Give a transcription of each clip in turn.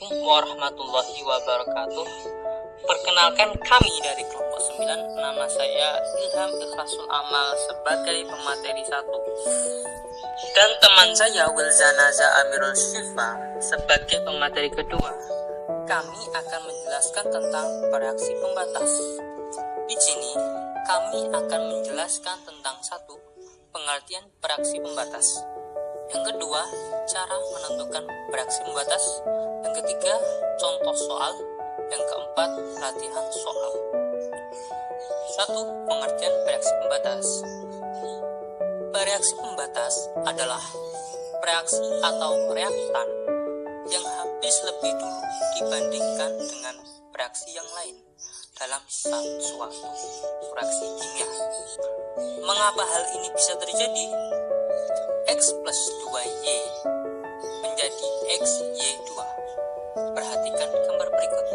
Assalamualaikum warahmatullahi wabarakatuh. Perkenalkan, kami dari kelompok 9. Nama saya Ilham Ikhlasul Amal sebagai pemateri 1. Dan teman saya Wilzanaza Amirul Syifa sebagai pemateri kedua. Kami akan menjelaskan tentang bereaksi pembatas. Di sini kami akan menjelaskan tentang 1. Pengertian bereaksi pembatas. Yang kedua, cara menentukan bereaksi pembatas. Yang ketiga, contoh soal. Yang keempat, latihan soal. 1. Pengertian bereaksi pembatas. Bereaksi pembatas adalah reaksi atau reaktan yang habis lebih dulu dibandingkan dengan reaksi yang lain dalam suatu reaksi kimia. Mengapa hal ini bisa terjadi? X plus 2Y menjadi XY2. Perhatikan gambar berikut.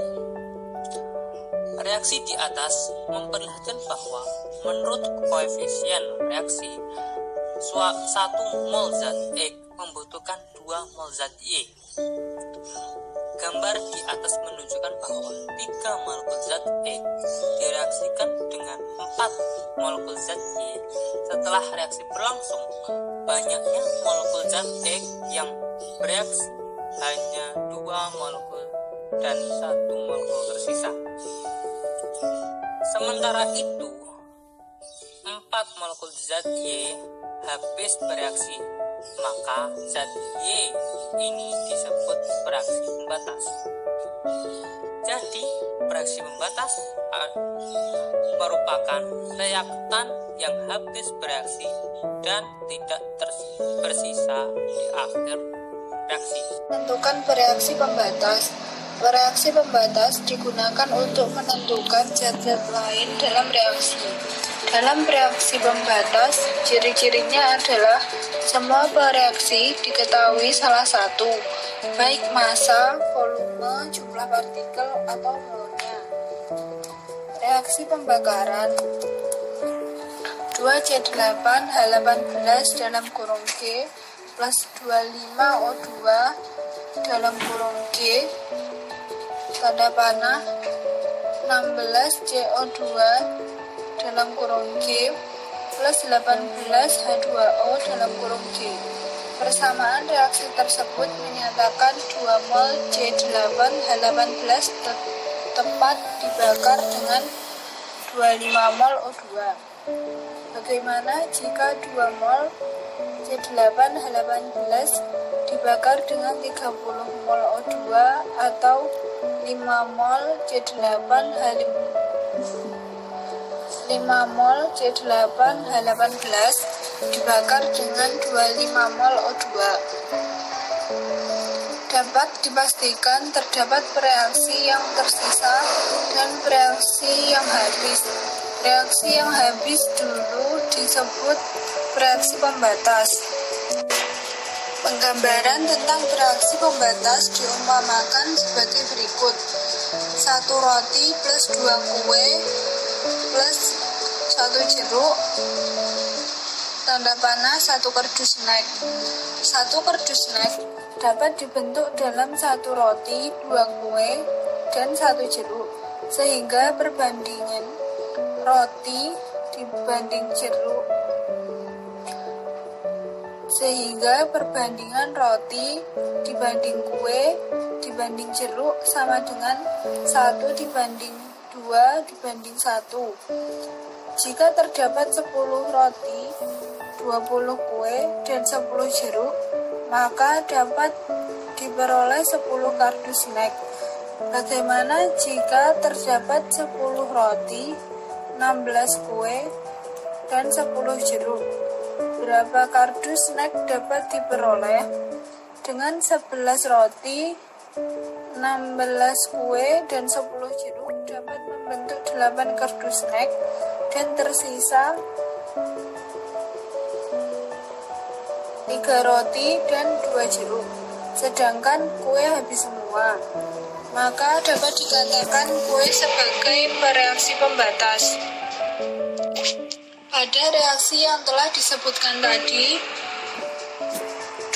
Reaksi di atas memperlihatkan bahwa menurut koefisien reaksi, 1 mol zat X membutuhkan 2 mol zat Y. Gambar di atas menunjukkan bahwa 3 molekul zat X direaksikan dengan 4 molekul zat Y. Setelah reaksi berlangsung, banyaknya molekul zat X yang bereaksi hanya 2 molekul dan 1 molekul tersisa. Sementara itu, 4 molekul zat Y habis bereaksi, maka zat Y ini disebut bereaksi pembatas. Jadi, bereaksi pembatas merupakan reaktan yang habis bereaksi dan tidak bersisa di akhir reaksi. Menentukan bereaksi pembatas. Bereaksi pembatas digunakan untuk menentukan zat-zat lain dalam reaksi. Dalam reaksi pembatas, ciri-cirinya adalah semua bereaksi diketahui salah satu, baik massa, volume, jumlah partikel, atau molnya. Reaksi pembakaran 2C8 H18 dalam kurung G plus 25O2 dalam kurung G tanda panah 16CO2 dalam kurung G plus 18H2O dalam kurung G. Persamaan reaksi tersebut menyatakan 2 mol C8H18 tepat dibakar dengan 25 mol O2. Bagaimana jika 2 mol C8H18 dibakar dengan 30 mol O2 atau 5 mol C8H18 dibakar dengan 25 mol O2. Dapat dipastikan terdapat bereaksi yang tersisa dan bereaksi yang habis. Reaksi yang habis dulu disebut bereaksi pembatas. Penggambaran tentang bereaksi pembatas diumpamakan sebagai berikut. 1 roti plus 2 kue plus 1 jeruk tanda panah 1 kardus snack. 1 kardus snack dapat dibentuk dalam 1 roti, 2 kue, dan 1 jeruk, sehingga perbandingan roti dibanding jeruk kue dibanding jeruk sama dengan 1 dibanding 2 dibanding 1. Jika terdapat 10 roti, 20 kue, dan 10 jeruk, maka dapat diperoleh 10 kardus snack. Bagaimana jika terdapat 10 roti, 16 kue, dan 10 jeruk? Berapa kardus snack dapat diperoleh? Dengan 11 roti, 16 kue, dan 10 jeruk dapat membentuk 8 kardus snack dan tersisa 3 roti dan 2 jeruk. Sedangkan kue habis semua. Maka dapat dikatakan kue sebagai bereaksi pembatas. Pada reaksi yang telah disebutkan tadi,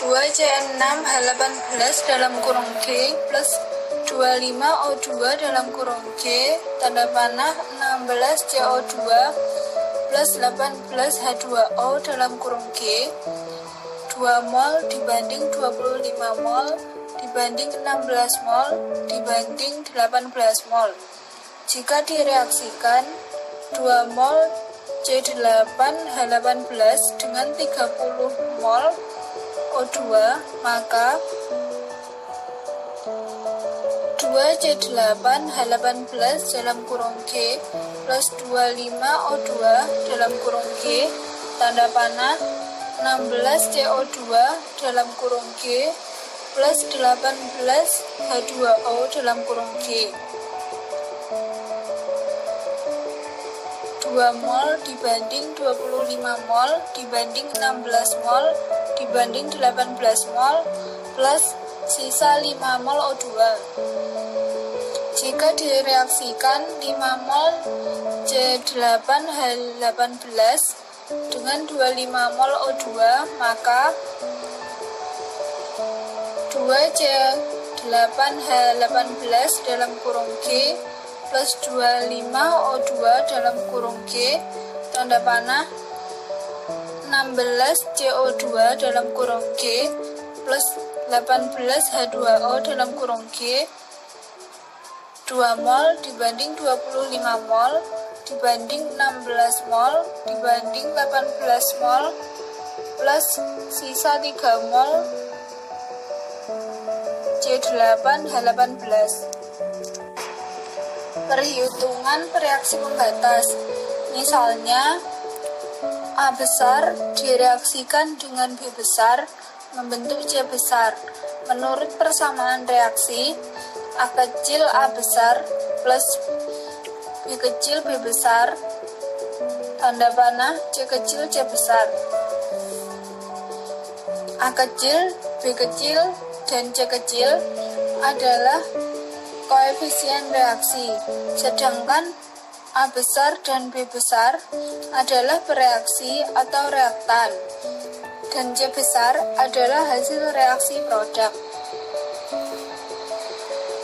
2C6H18 dalam kurung G plus 25O2 dalam kurung G, tanda panah 16CO2 plus 18H2O dalam kurung G, 2 mol dibanding 25 mol dibanding 16 mol dibanding 18 mol. Jika direaksikan 2 mol C8H18 dengan 30 mol O2, maka 2C8H18 dalam kurung G plus 25O2 dalam kurung G, tanda panah 16CO2 dalam kurung G plus 18H2O dalam kurung G. 2 mol dibanding 25 mol dibanding 16 mol dibanding 18 mol plus sisa 5 mol O2. Jika direaksikan 5 mol C8H18 dengan 25 mol O2, maka 2C8H18 dalam kurung G plus 25O2 dalam kurung G, tanda panah 16CO2 dalam kurung G plus 18H2O dalam kurung G, 2 mol dibanding 25 mol dibanding 16 mol dibanding 18 mol plus sisa 3 mol C8H18. Perhitungan reaksi pembatas. Misalnya A besar direaksikan dengan B besar membentuk C besar. Menurut persamaan reaksi, A kecil A besar plus B kecil B besar, tanda panah C kecil C besar. A kecil, B kecil, dan C kecil adalah koefisien reaksi, sedangkan A besar dan B besar adalah bereaksi atau reaktan, dan C besar adalah hasil reaksi produk.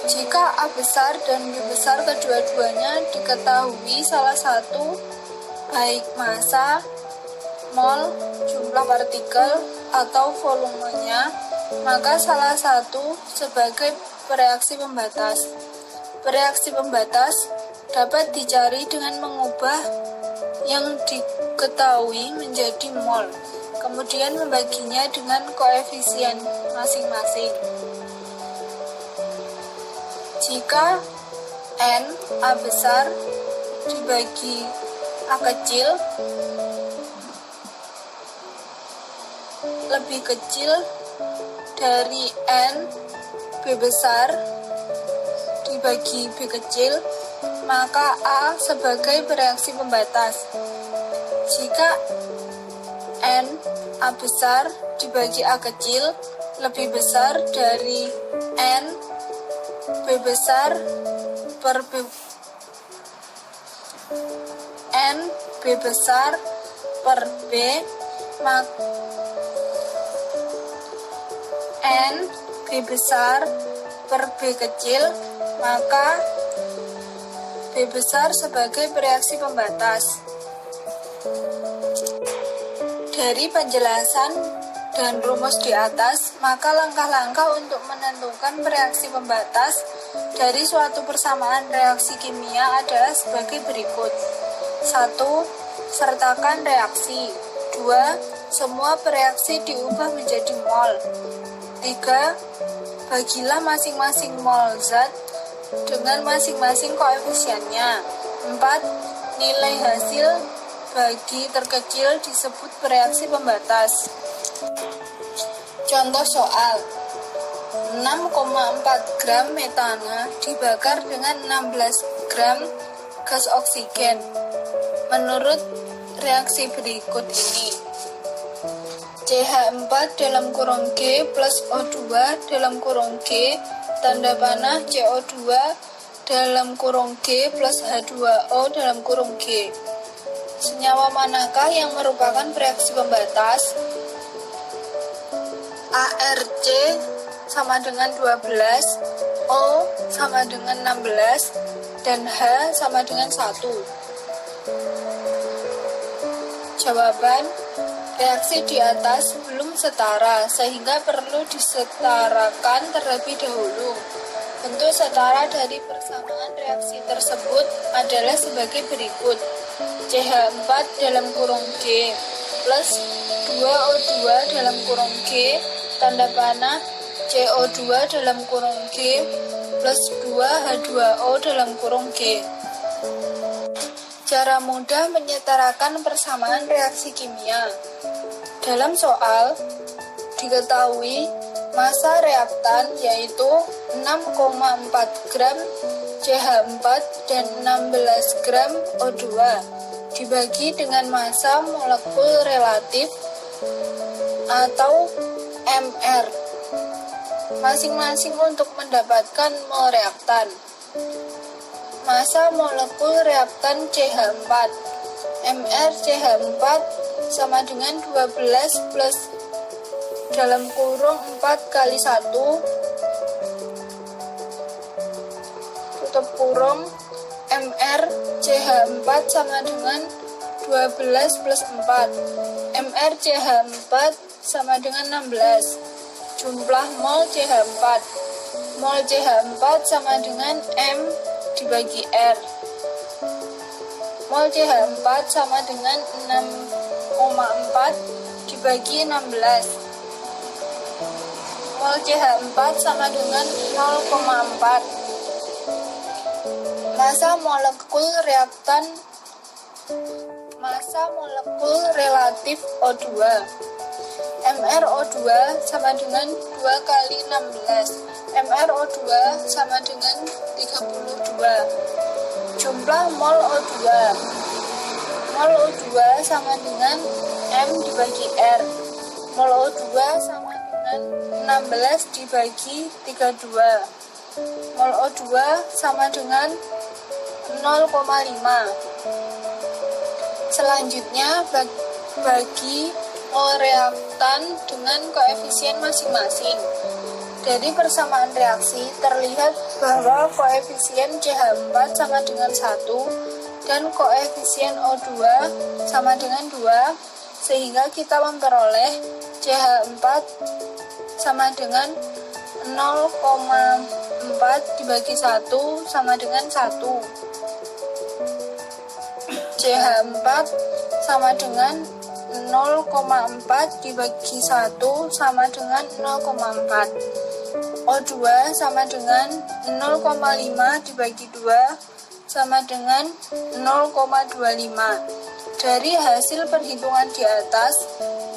Jika A besar dan B besar kedua-duanya diketahui salah satu, baik massa, mol, jumlah partikel, atau volumenya, maka salah satu sebagai bereaksi pembatas. Bereaksi pembatas dapat dicari dengan mengubah yang diketahui menjadi mol, kemudian membaginya dengan koefisien masing-masing. Jika N A besar dibagi A kecil lebih kecil dari N B besar dibagi B kecil, maka A sebagai bereaksi pembatas. Jika N A besar dibagi A kecil lebih besar dari N B besar per B, N B besar per B, maka N B besar per B kecil, maka B besar sebagai bereaksi pembatas. Dari penjelasan dan rumus di atas, maka langkah-langkah untuk menentukan bereaksi pembatas dari suatu persamaan reaksi kimia adalah sebagai berikut. 1. Sertakan reaksi. 2. Semua bereaksi diubah menjadi mol. 3. Bagilah masing-masing mol zat dengan masing-masing koefisiennya. 4. Nilai hasil bagi terkecil disebut bereaksi pembatas. Contoh soal, 6,4 gram metana dibakar dengan 16 gram gas oksigen. Menurut reaksi berikut ini, CH4 dalam kurung G plus O2 dalam kurung G, tanda panah CO2 dalam kurung G plus H2O dalam kurung G. Senyawa manakah yang merupakan bereaksi pembatas? ARC sama dengan 12, O sama dengan 16 dan H sama dengan 1. Jawaban, reaksi di atas belum setara sehingga perlu disetarakan terlebih dahulu. Bentuk setara dari persamaan reaksi tersebut adalah sebagai berikut. CH4 dalam kurung G plus 2O2 dalam kurung G tanda panah CO2 dalam kurung G plus 2H2O dalam kurung G. Cara mudah menyetarakan persamaan reaksi kimia. Dalam soal, diketahui massa reaktan yaitu 6,4 gram CH4 dan 16 gram O2 dibagi dengan massa molekul relatif atau MR masing-masing untuk mendapatkan mol reaktan. Massa molekul reaktan CH4 MR CH4 sama dengan 12 plus dalam kurung 4 kali 1 tutup kurung MR CH4 sama dengan 12 plus 4 MR CH4 sama dengan 16. Jumlah mol CH4 mol CH4 sama dengan M dibagi R. Mol CH4 sama dengan 6,4 dibagi 16. Mol CH4 sama dengan 0,4. Massa molekul relatif O2 MrO2 sama dengan 2 kali 16. MrO2 sama dengan 32. Jumlah mol O2 mol O2 sama dengan M dibagi R. Mol O2 sama dengan 16 dibagi 32. Mol O2 sama dengan 0,5. Selanjutnya bagi mol reaktan dengan koefisien masing-masing. Dari persamaan reaksi terlihat bahwa koefisien CH4 sama dengan 1 dan koefisien O2 sama dengan 2, sehingga kita memperoleh CH4 sama dengan 0,4 dibagi 1 sama dengan 1. CH4 sama dengan 0,4 dibagi 1 sama dengan 0,4. O2 sama dengan 0,5 dibagi 2 sama dengan 0,25. Dari hasil perhitungan di atas,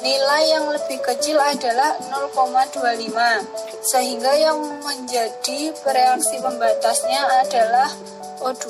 nilai yang lebih kecil adalah 0,25, sehingga yang menjadi reaksi pembatasnya adalah O2.